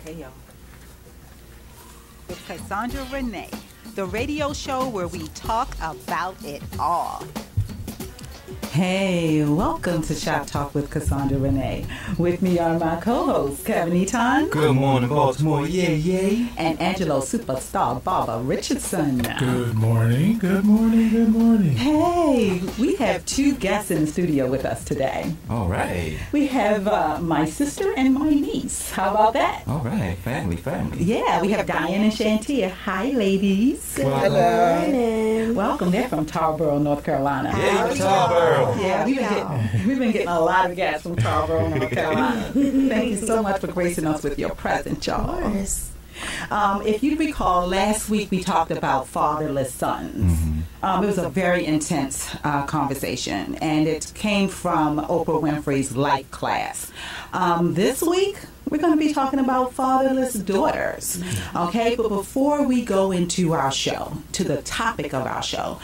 Hey, y'all. With Cassandra Renee, the radio show where we talk about it all. Hey, welcome to Shop Talk with Cassandra Renee. With me are my co-hosts, Kevin Eaton. Good morning, Baltimore. Yay. And Angelo Superstar Barbara Richardson. Good morning. Hey, we have two guests in the studio with us today. All right. We have my sister and my niece. How about that? All right. Family. Yeah, we have Diane and Shantia. Hi, ladies. Hello. Welcome. They're from Tarboro, North Carolina. Yeah, Tarboro. Yeah, we've been getting a lot of guests from Tarboro, North Carolina. Thank you so much for gracing us with your presence, y'all. Of course. If you recall, last week we talked about fatherless sons. Mm-hmm. It was a very intense conversation, and it came from Oprah Winfrey's Life class. This week, we're going to be talking about fatherless daughters. Okay, but before we go into our show, to the topic of our show,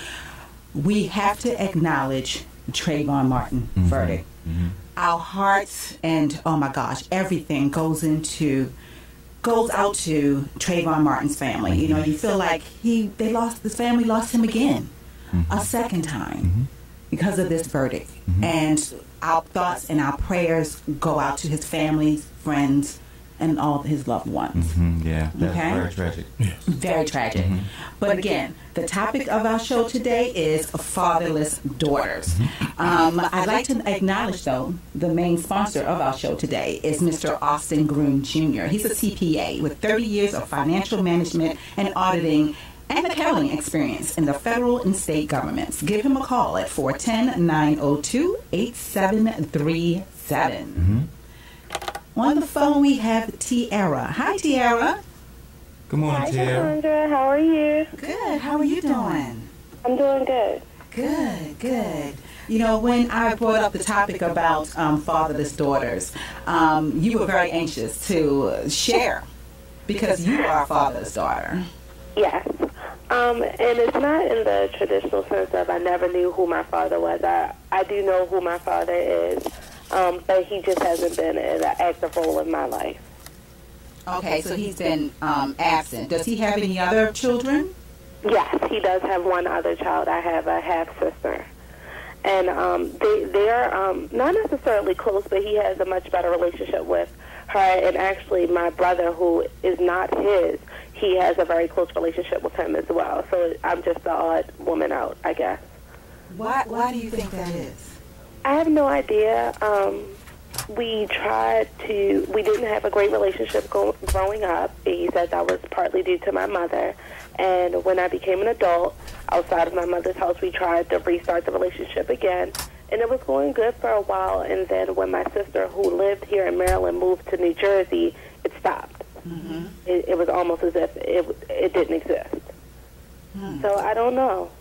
we have to acknowledge Trayvon Martin verdict. Mm-hmm. Our hearts and, oh my gosh, everything goes out to Trayvon Martin's family. You know, you feel like his family lost him again, a second time, because of this verdict. And our thoughts and our prayers go out to his family, friends, and all his loved ones. Yeah, that's Okay? very tragic. Very tragic. But again, the topic of our show today is fatherless daughters. I'd like to acknowledge, though, the main sponsor of our show today is Mr. Olsteen Groom Jr. He's a CPA with 30 years of financial management and auditing and accounting experience in the federal and state governments. Give him a call at 410-902-8737. On the phone, we have Tyerra. Hi, Tyerra. Good morning, Hi, Tyerra. Cassandra. How are you? Good. How are you doing? I'm doing good. Good. You know, when I brought up the topic about fatherless daughters, you were very anxious to share because you are a fatherless daughter. Yes. And it's not in the traditional sense of I never knew who my father was. I do know who my father is, but he just hasn't been an active role in my life. Okay, so he's been absent. Does he have any other children? Yes, he does have one other child. I have a half-sister. And they are not necessarily close, but he has a much better relationship with her. And actually, my brother, who is not his, he has a very close relationship with him as well. So I'm just the odd woman out, I guess. Why do you think that is? I have no idea. We didn't have a great relationship growing up. He said that was partly due to my mother. And when I became an adult, outside of my mother's house, we tried to restart the relationship again. And it was going good for a while. And then when my sister, who lived here in Maryland, moved to New Jersey, it stopped. It was almost as if it didn't exist. So I don't know.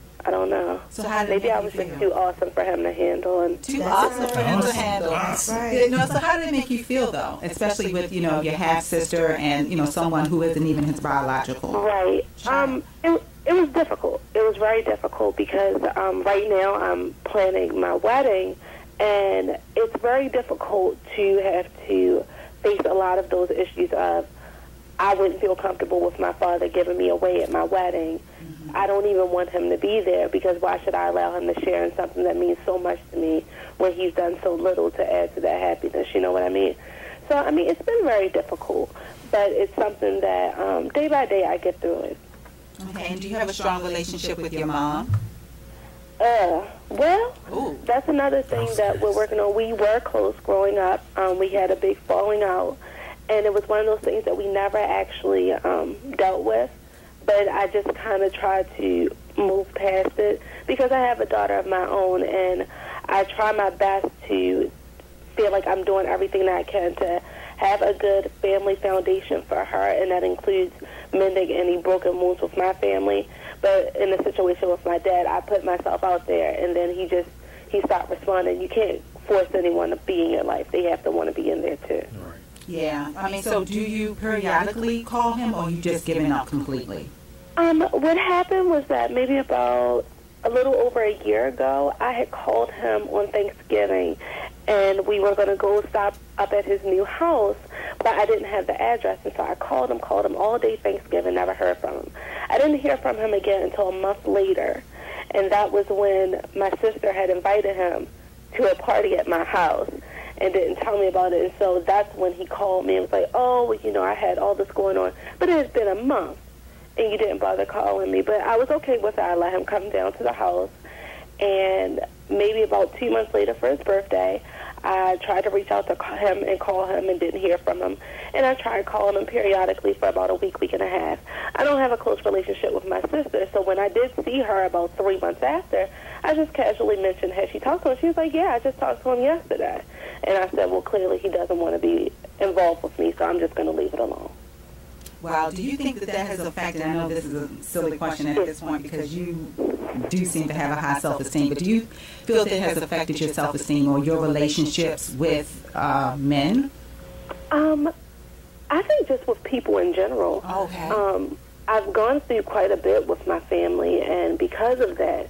So how did Maybe I was just too awesome for him to handle. And too awesome for him to handle. Right. No, so how did it make you feel, though? Especially with, your half-sister and, someone who isn't even his biological. Right. It was difficult. It was very difficult because right now I'm planning my wedding, and it's very difficult to have to face a lot of those issues of I wouldn't feel comfortable with my father giving me away at my wedding. I don't even want him to be there because why should I allow him to share in something that means so much to me when he's done so little to add to that happiness, you know what I mean? So, it's been very difficult, but it's something that day by day I get through it. Okay, and do you have a strong relationship with your mom? Well, that's another thing that we're working on. We were close growing up. We had a big falling out, and it was one of those things that we never actually dealt with. But I just kind of tried to move past it because I have a daughter of my own, and I try my best to feel like I'm doing everything that I can to have a good family foundation for her, and that includes mending any broken wounds with my family. But in the situation with my dad, I put myself out there, and then he stopped responding. You can't force anyone to be in your life. They have to want to be in there, too. Right. Yeah. So do you periodically call him, or you just giving up completely? What happened was that maybe about a little over a year ago, I had called him on Thanksgiving, and we were going to go stop up at his new house. but I didn't have the address, and so I called him all day Thanksgiving, never heard from him. I didn't hear from him again until a month later, and that was when my sister had invited him to a party at my house and didn't tell me about it. And so that's when he called me and was like, oh, well, you know, I had all this going on. But it has been a month, and you didn't bother calling me. But I was okay with it. I let him come down to the house. And maybe about 2 months later for his birthday, I tried to reach out to him and call him and didn't hear from him. And I tried calling him periodically for about a week, week and a half. I don't have a close relationship with my sister, so when I did see her about 3 months after, I just casually mentioned, had she talked to him? She was like, yeah, I just talked to him yesterday. And I said, well, clearly he doesn't want to be involved with me, so I'm just going to leave it alone. Well, do you think that that has affected, I know this is a silly question at this point because you do seem to have a high self-esteem, but do you feel that it has affected your self-esteem or your relationships with men? I think just with people in general. Okay. I've gone through quite a bit with my family, and because of that,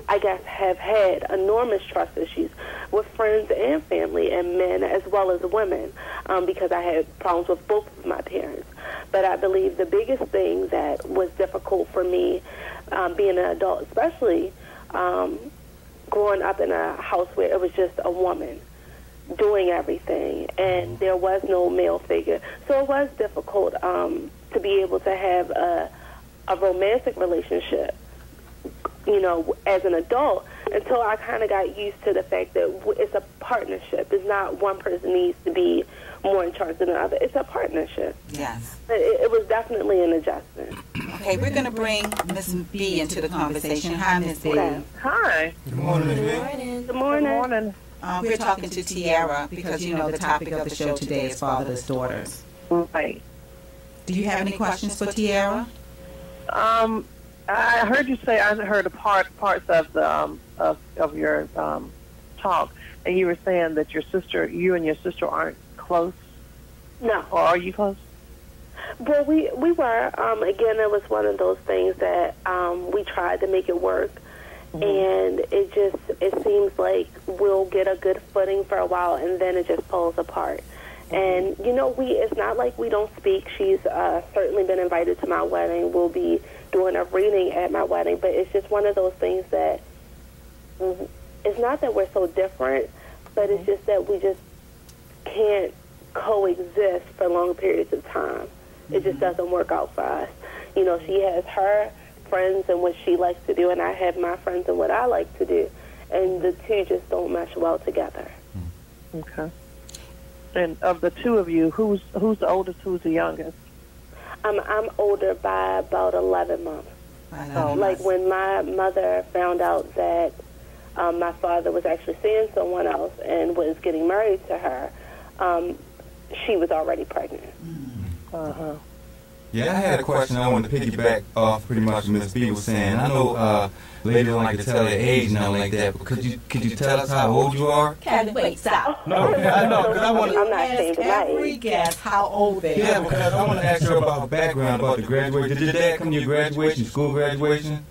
I guess, have had enormous trust issues with friends and family and men as well as women because I had problems with both of my parents. But I believe the biggest thing that was difficult for me being an adult, especially growing up in a house where it was just a woman doing everything and there was no male figure. So it was difficult to be able to have a romantic relationship, you know, as an adult, until I kind of got used to the fact that it's a partnership. It's not one person needs to be more in charge than the other. It's a partnership. Yes. It was definitely an adjustment. Okay, we're going to bring Miss B into the conversation. Hi, Miss B. Okay. Hi. Good morning, Miss B. Good morning. Good morning. We're talking to Tyerra because, you know, the topic of the show today is fatherless daughters. Right. Do you have any questions for Tyerra? I heard you say, I heard parts of the of your talk, and you were saying that you and your sister aren't close. No. Or are you close? Well, we were. Again, it was one of those things that we tried to make it work, and it seems like we'll get a good footing for a while, and then it just pulls apart. And, you know, it's not like we don't speak. She's certainly been invited to my wedding. We'll be doing a reading at my wedding. But it's just one of those things that it's not that we're so different, but it's just that we just can't coexist for long periods of time. It just doesn't work out for us. You know, she has her friends and what she likes to do, and I have my friends and what I like to do. And the two just don't mesh well together. Okay. And of the two of you, who's the oldest, who's the youngest? I'm older by about 11 months. Like when my mother found out that my father was actually seeing someone else and was getting married to her, she was already pregnant. Uh-huh. Yeah, I had a question I wanted to piggyback off pretty much what Miss B was saying. I know ladies don't like to tell their age and nothing like that, but could you tell us how old you are? Wait, stop. No, I know, because I want I'm not ashamed of my Every age. guest how old they Yeah, are. because I want to ask her about her background, about the graduation. Did your dad come to your graduation, school graduation?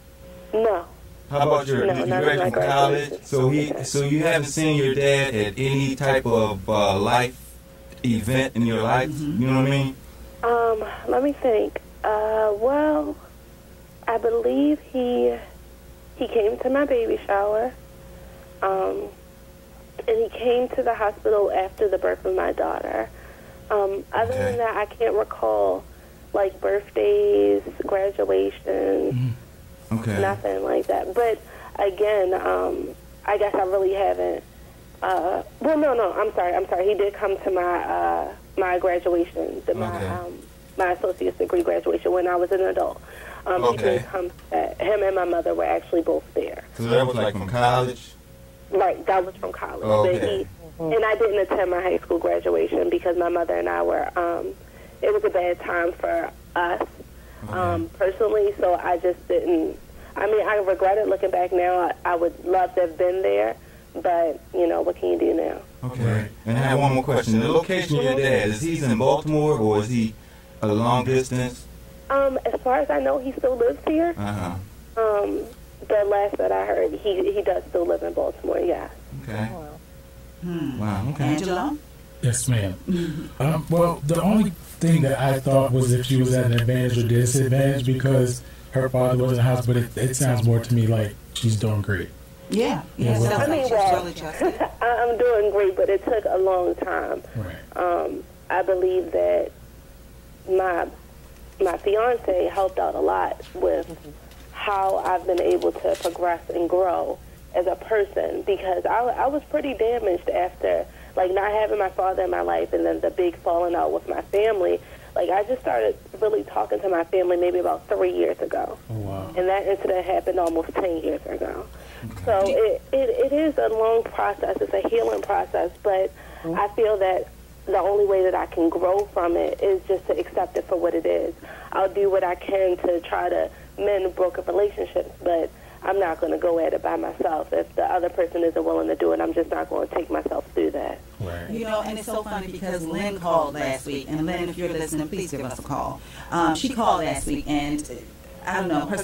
No. How about your, No, did you not graduate my from college? graduation. So you haven't seen your dad at any type of life event in your life? You know what I mean? Let me think. Well, I believe he came to my baby shower, and he came to the hospital after the birth of my daughter. Other than that, I can't recall, like, birthdays, graduations, nothing like that. But, again, I guess I really haven't. Well, no, I'm sorry. He did come to my graduation, my associate's degree graduation when I was an adult. He did come. Him and my mother were actually both there. So that was like from college? Right, that was from college. Okay. And I didn't attend my high school graduation because my mother and I were, it was a bad time for us personally, so I just didn't. I mean, I regret it looking back now. I would love to have been there, but, you know, what can you do now? Okay. And I have one more question. The location of your dad, is he in Baltimore or is he a long distance? As far as I know, he still lives here. The last that I heard, he does still live in Baltimore, yeah. Okay. Wow. Wow, okay. Angela? Yes, ma'am. Well, the only thing that I thought was if she was at an advantage or disadvantage because her father was in the house, but it sounds more to me like she's doing great. Yeah. I mean, I'm doing great, but it took a long time. Right. I believe that my fiance helped out a lot with how I've been able to progress and grow as a person, because I was pretty damaged after, like, not having my father in my life and then the big falling out with my family. Like, I just started really talking to my family maybe about 3 years ago. Oh, wow. And that incident happened almost 10 years ago. So it is a long process. It's a healing process, but I feel that the only way that I can grow from it is just to accept it for what it is. I'll do what I can to try to mend broken relationships, but I'm not going to go at it by myself. If the other person isn't willing to do it, I'm just not going to take myself through that. Right. You know, and it's so funny because Lynn called last week, and Lynn, if you're listening, please give us a call. She called last week, and I don't know,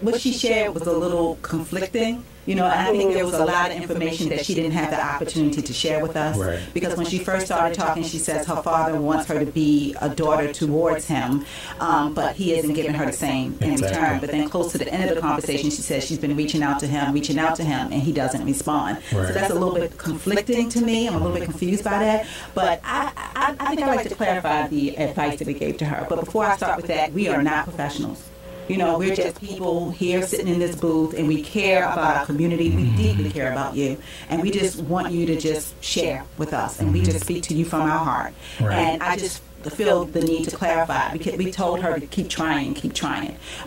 what she shared was a little conflicting. You know, and I think there was a lot of information that she didn't have the opportunity to share with us. Right. Because when she first started talking, she says her father wants her to be a daughter towards him, but he isn't giving her the same in return. But then close to the end of the conversation, she says she's been reaching out to him, and he doesn't respond. Right. So that's a little bit conflicting to me. I'm a little bit confused by that. But I think I'd like to clarify the advice that we gave to her. But before I start with that, we are not professionals. You know, we're just people here sitting in this booth, and we care about our community. We deeply care about you, and we just want you to just share with us, and we just speak to you from our heart. Right. And I just feel the need to clarify, because we told her to keep trying.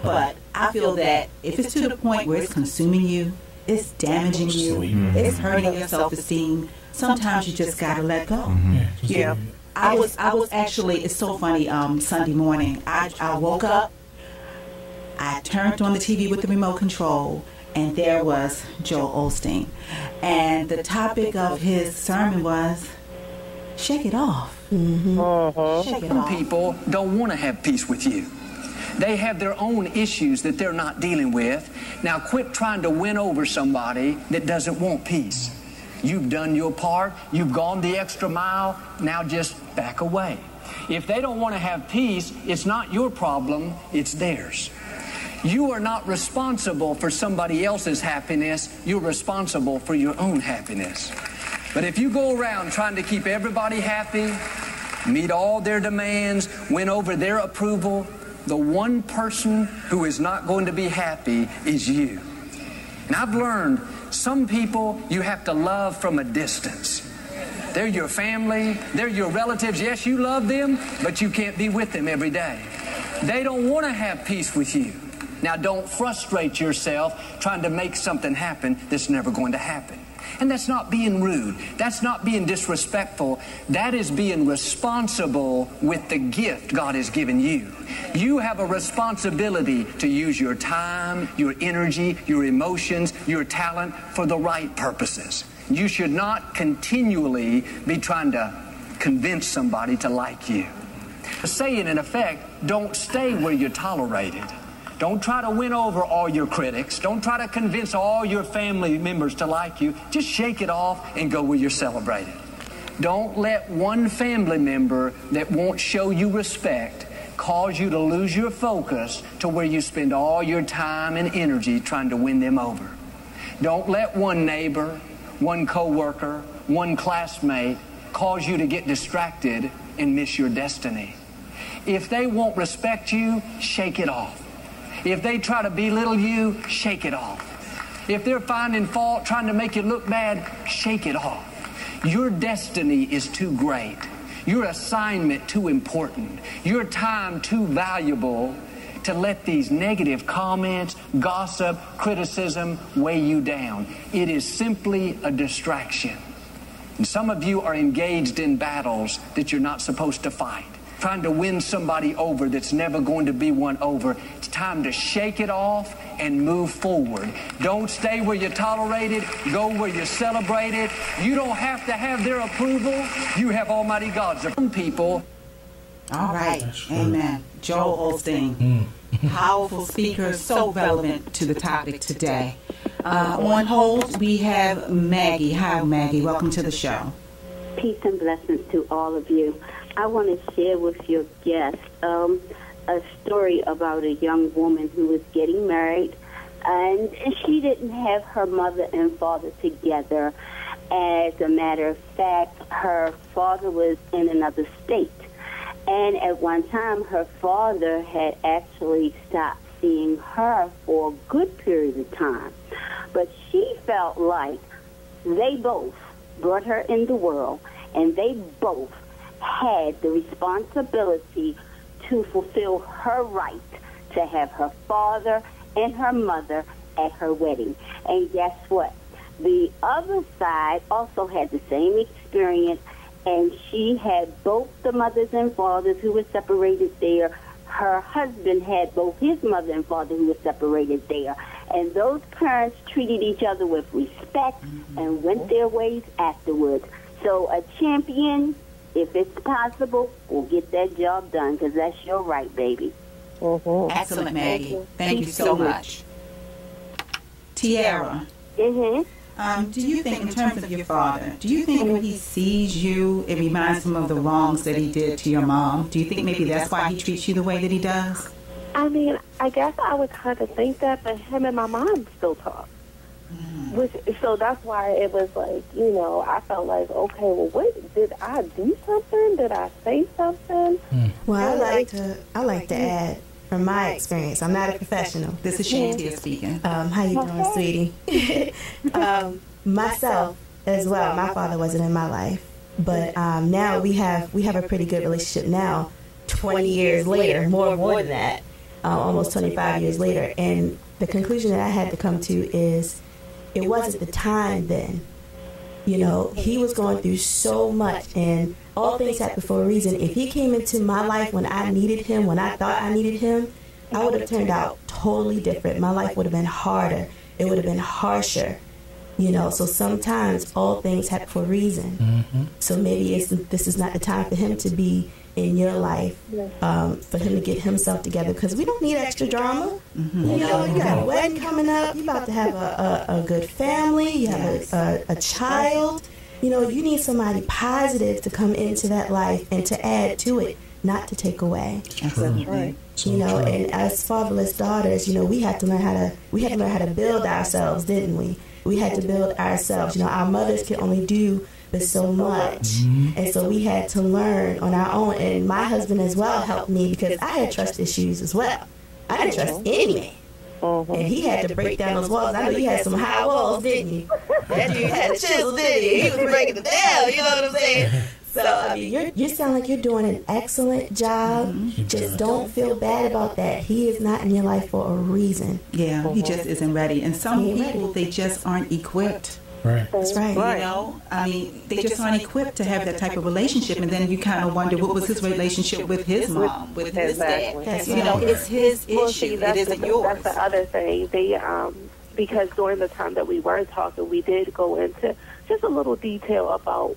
But I feel that if it's to the point where it's consuming you, it's damaging you, it's hurting your self-esteem, sometimes you just got to let go. Yeah. I was actually, it's so funny, Sunday morning, I woke up, I turned on the TV with the remote control, and there was Joe Olsteen. And the topic of his sermon was, shake it off. Shake it Some off. people don't want to have peace with you. They have their own issues that they're not dealing with. Now quit trying to win over somebody that doesn't want peace. You've done your part. You've gone the extra mile. Now just back away. If they don't want to have peace, it's not your problem, it's theirs. You are not responsible for somebody else's happiness. You're responsible for your own happiness. But if you go around trying to keep everybody happy, meet all their demands, win over their approval, the one person who is not going to be happy is you. And I've learned some people you have to love from a distance. They're your family, they're your relatives. Yes, you love them, but you can't be with them every day. They don't want to have peace with you. Now, don't frustrate yourself trying to make something happen that's never going to happen. And that's not being rude. That's not being disrespectful. That is being responsible with the gift God has given you. You have a responsibility to use your time, your energy, your emotions, your talent for the right purposes. You should not continually be trying to convince somebody to like you. Saying, in effect, don't stay where you're tolerated. Don't try to win over all your critics. Don't try to convince all your family members to like you. Just shake it off and go where you're celebrated. Don't let one family member that won't show you respect cause you to lose your focus to where you spend all your time and energy trying to win them over. Don't let one neighbor, one coworker, one classmate cause you to get distracted and miss your destiny. If they won't respect you, shake it off. If they try to belittle you, shake it off. If they're finding fault, trying to make you look bad, shake it off. Your destiny is too great. Your assignment too important. Your time too valuable to let these negative comments, gossip, criticism weigh you down. It is simply a distraction. And some of you are engaged in battles that you're not supposed to fight. Trying to win somebody over that's never going to be won over. It's time to shake it off and move forward. Don't stay where you're tolerated. Go where you're celebrated. You don't have to have their approval. You have Almighty God's approval. People. All right. Amen. Joel Olsteen, powerful speaker, so relevant to the topic today. On hold, we have Maggie. Hi, Maggie. Welcome to the show. Peace and blessings to all of you. I want to share with your guest a story about a young woman who was getting married, and she didn't have her mother and father together. As a matter of fact, her father was in another state. And at one time, her father had actually stopped seeing her for a good period of time. But she felt like they both brought her in the world, and they both had the responsibility to fulfill her right to have her father and her mother at her wedding. And guess what? The other side also had the same experience, and she had both the mothers and fathers who were separated there. Her husband had both his mother and father who were separated there. And those parents treated each other with respect and went their ways afterwards. So a champion, if it's possible, will get that job done, because that's your right, baby. Excellent, Maggie. Thank you so much. Tyerra. Do you think, in terms of your father, do you think when he sees you, it reminds him of the wrongs that he did to your mom? Do you think maybe that's why he treats you the way that he does? I mean, I guess I would kind of think that, but him and my mom still talk. So that's why it was like, I felt like, okay, well, what, did I do something? Did I say something? Well, I like to add from my experience. I'm not a professional. This is Shantia speaking. How you doing, sweetie? Myself as well. My father wasn't in my life, but now we have a pretty good relationship now. 20 years later, more than that, almost 25 years later, and the conclusion that I had to come to is it wasn't the time then. He was going through so much, and all things happen for a reason. If he came into my life when I needed him, when I thought I needed him, I would have turned out totally different. My life would have been harder. It would have been harsher. So sometimes all things happen for a reason. So maybe this is not the time for him to be in your life, for him to get himself together, because we don't need extra drama. You got a wedding coming up, you about to have a good family, you have a child. You need somebody positive to come into that life and to add to it, not to take away. Absolutely. Right. And as fatherless daughters, we had to learn how to build ourselves, didn't we? We had to build ourselves. Our mothers could only do but so much. And so we had to learn on our own. And my husband as well helped me, because I had trust issues as well. I didn't trust any man. And he had to break down those walls. I know you had some high walls, didn't you? That dude had a chisel, didn't he? He was breaking it down, you know what I'm saying? So, I mean, you sound like you're doing an excellent job. Just don't feel bad about that. He is not in your life for a reason. Yeah, he just isn't ready. And some people, they just aren't equipped. Right. That's right. I mean, they just aren't equipped to have that type of relationship. And then you kind of wonder, what was his relationship with his mom, with his dad? That's It's his issue. It isn't yours. That's the other thing. Because during the time that we were talking, we did go into just a little detail about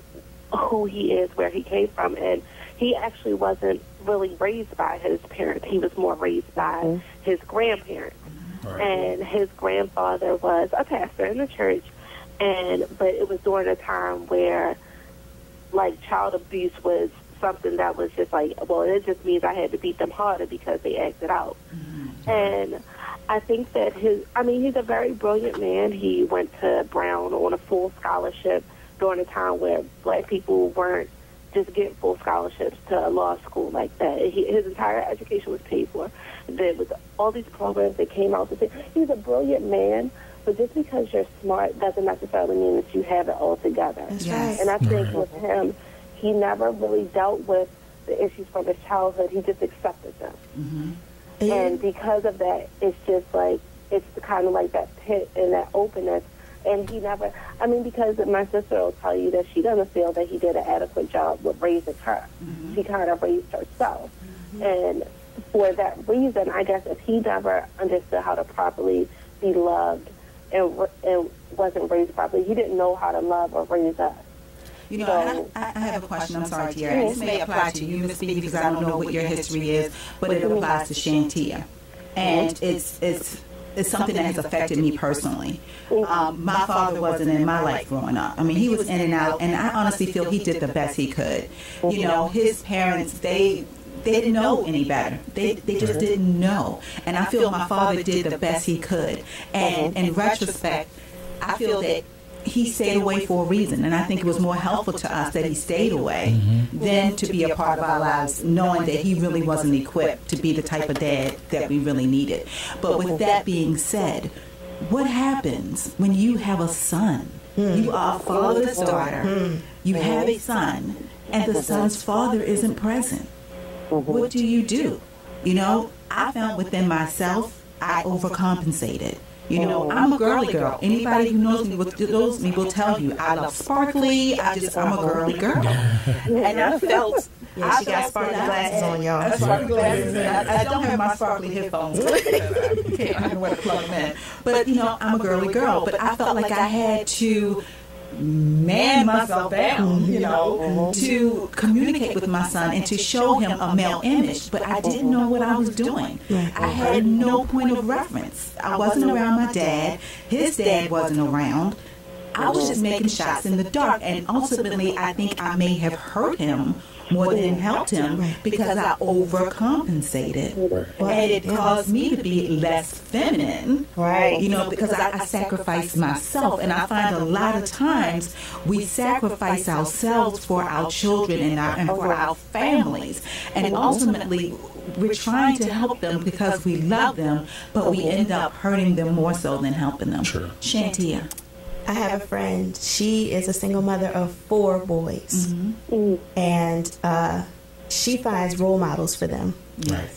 who he is, where he came from, and he actually wasn't really raised by his parents. He was more raised by his grandparents. Right. And his grandfather was a pastor in the church, but it was during a time where, like, child abuse was something that was just like, well, it just means I had to beat them harder because they acted out. And I think that he's a very brilliant man. He went to Brown on a full scholarship during a time where black people weren't just getting full scholarships to law school like that. His entire education was paid for. There was all these programs that came out. He's a brilliant man, but just because you're smart doesn't necessarily mean that you have it all together. Yes. And I think with him, he never really dealt with the issues from his childhood. He just accepted them. And because of that, it's just like, it's kind of like that pit and that openness. And he never, because my sister will tell you that she doesn't feel that he did an adequate job with raising her. She kind of raised herself. And for that reason, I guess if he never understood how to properly be loved and wasn't raised properly, he didn't know how to love or raise us. I have a question. I'm sorry, Tyerra. This may apply to you, Ms. B, because I don't know what your history is, but it applies to Shantia. And it's is something that has affected me personally. My father wasn't in my life growing up. I mean, he was in and out, and I honestly feel he did the best he could. You know, his parents, they didn't know any better. They just didn't know. And I feel my father did the best he could. And in retrospect, I feel that he stayed away for a reason. And I think it was more helpful to us that he stayed away than to be a part of our lives, knowing that he really wasn't equipped to be the type of dad that we really needed. But with that being said, what happens when you have a son? You are a fatherless daughter. You have a son, and the son's father isn't present. What do? You know, I found within myself, I overcompensated. You know, I'm a girly girl. Anybody who knows me will tell you I love sparkly. I'm a girly girl. And I felt... Yeah, she got sparkly glasses on, y'all. Sparkly glasses. I don't have my sparkly headphones. I don't know where to plug them in. But, you know, I'm a girly girl. But I felt like I had to man myself down, you know, to communicate with my son and to show him a male image. But I didn't know what I was doing. I had no point of reference. I wasn't around my dad. His dad wasn't around. I was just making shots in the dark. And ultimately, I think I may have hurt him more than helped him because I overcompensated. And it caused me to be less feminine, you know, because I sacrificed myself. And I find a lot of times we sacrifice ourselves for our children and for our families. And ultimately, we're trying to help them because we love them, but we end up hurting them more so than helping them. Shantia. I have a friend. She is a single mother of 4 boys. And she finds role models for them.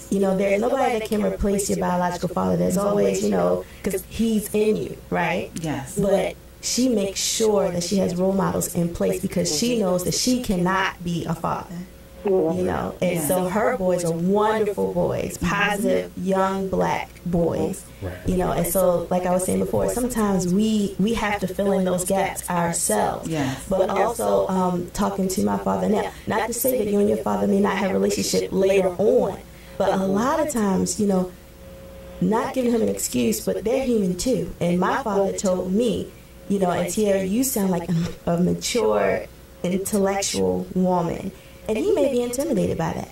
You know, there's nobody that can replace your biological father. There's always, you know, because he's in you, right? But she makes sure that she has role models in place because she knows that she cannot be a father. You know, and so her boys are wonderful boys, positive, young black boys. You know, and so like I was saying before, sometimes we have to fill in those gaps ourselves. But also talking to my father now, not to say that you and your father may not have a relationship later on, but a lot of times, you know, not giving him an excuse, but they're human too. And my father told me, you know, and Tyerra, you sound like a mature, intellectual woman. And he may be intimidated by that.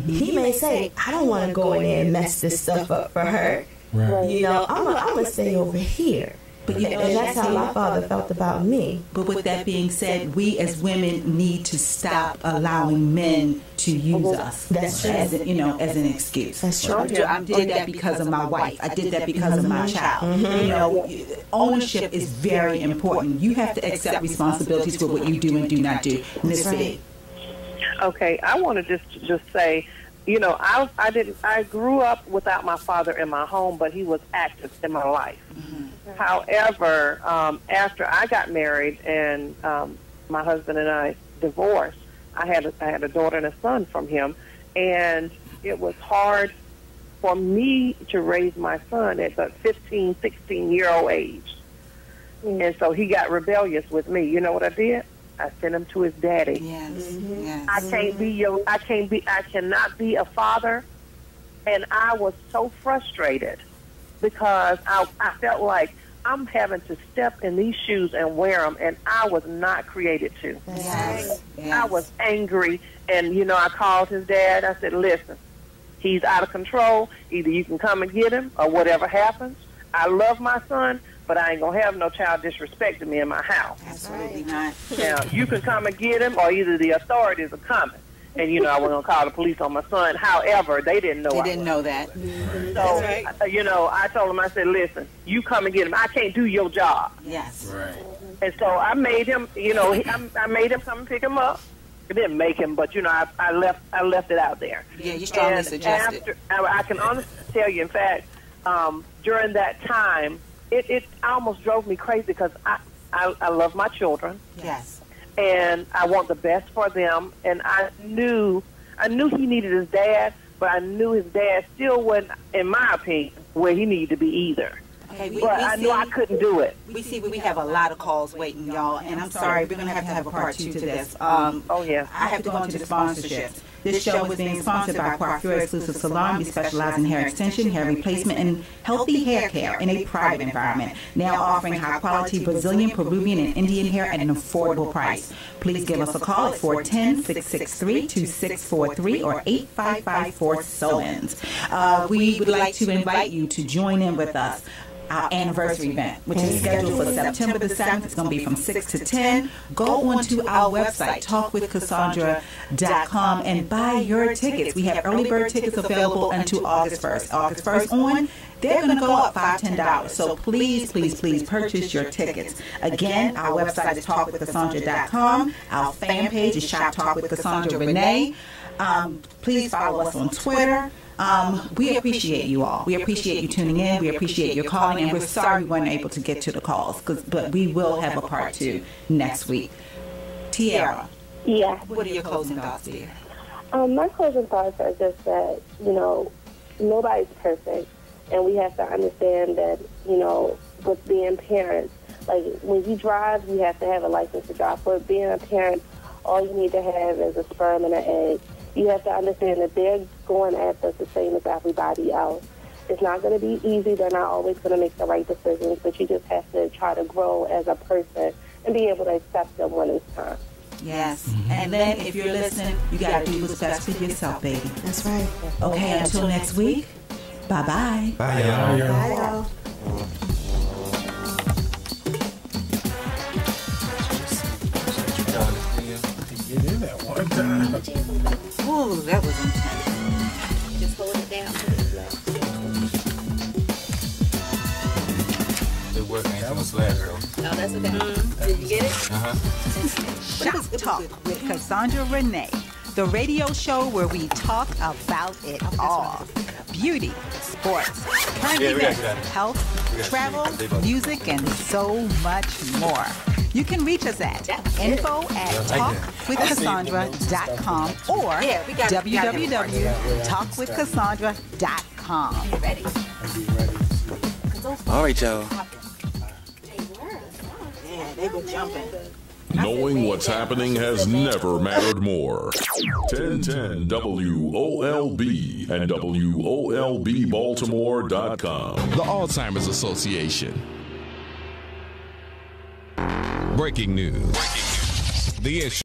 He may say, I don't want to go in there and mess this stuff up for her. You know, I'm going to stay over here. But you know, and that's how my father felt about me. But with that being said, we as women need to stop allowing men to use us as an excuse. That's true. I did that because of my wife. I did that because of my child. You know, ownership is very important. You have to accept responsibilities for what you do and do not do. Miss B. Okay, I want to just say, you know, I grew up without my father in my home, but he was active in my life. However, after I got married and my husband and I divorced, I had a daughter and a son from him, and it was hard for me to raise my son at the 15, 16-year-old age. And so he got rebellious with me. You know what I did? I sent him to his daddy. I cannot be a father. And I was so frustrated because I felt like I'm having to step in these shoes and wear them, and I was not created to. I was angry, and, you know, I called his dad. I said, listen, he's out of control. Either you can come and get him or whatever happens. I love my son, but I ain't going to have no child disrespecting me in my house. Absolutely not. Now, you can come and get him, or either the authorities are coming. And, you know, I was going to call the police on my son. However, they didn't know. They didn't know that. So, you know, I told him, I said, listen, you come and get him. I can't do your job. And so I made him, you know, I made him come and pick him up. I didn't make him, but, you know, I left it out there. Yeah, you strongly suggested. I can honestly tell you, in fact, during that time, it almost drove me crazy because I love my children. And I want the best for them. And I knew he needed his dad, but I knew his dad still wasn't, in my opinion, where he needed to be either. Okay, but I knew I couldn't do it. We have a lot of calls waiting, y'all, and I'm sorry, we're going to have a part 2 to this. Oh, yeah. I have to go into the sponsorships. This show is being sponsored by Coiffure Exclusive Salon. We specialize in hair extension, hair replacement, and healthy hair care in a private environment. Now offering high-quality Brazilian, Peruvian, and Indian hair at an affordable price. Please give us a call at 410-663-2643 or 8554-SOLENS. We would like to invite you to join in with us. Our anniversary event, which is scheduled for September the 7th. It's going to be from 6 to 10. Go onto our website, talkwithcassandra.com, and buy your tickets. We have early bird tickets available until August 1st. August 1st on, they're going to go up $5, $10. So please, please, please purchase your tickets. Again, our website is talkwithcassandra.com. Our fan page is Shop Talk with Cassandra Renee. Please follow us on Twitter. We appreciate you all. We appreciate you tuning in. We appreciate your calling, and we're sorry we weren't able to get to the calls, but we will have a part 2 next week. Tyerra. Yeah. What are your closing thoughts, dear? My closing thoughts are just that, nobody's perfect, and we have to understand that, with being parents, like when you drive, you have to have a license to drive. For being a parent, all you need to have is a sperm and an egg. You have to understand that they're going after the same as everybody else. It's not going to be easy. They're not always going to make the right decisions, but you just have to try to grow as a person and be able to accept them when it's time. Yes. And then if you're listening, you got to do what's best for yourself, baby. That's right. Okay, until next week, bye-bye. Bye, y'all. Bye, y'all. You did that one time. Ooh, that was intense. Just hold it down. It worked. That was flat, girl. No, that's okay. Did you get it? Shop Talk with Cassandra Renee, the radio show where we talk about it all. Beauty, sports, current events, health, travel, music, and so much more. You can reach us at info@talkwithcassandra.com or www.talkwithcassandra.com. All right, y'all. Yeah, they were jumping. Knowing what's happening has never mattered more. 1010 WOLB and WOLBbaltimore.com. The Alzheimer's Association. Breaking news. The issue.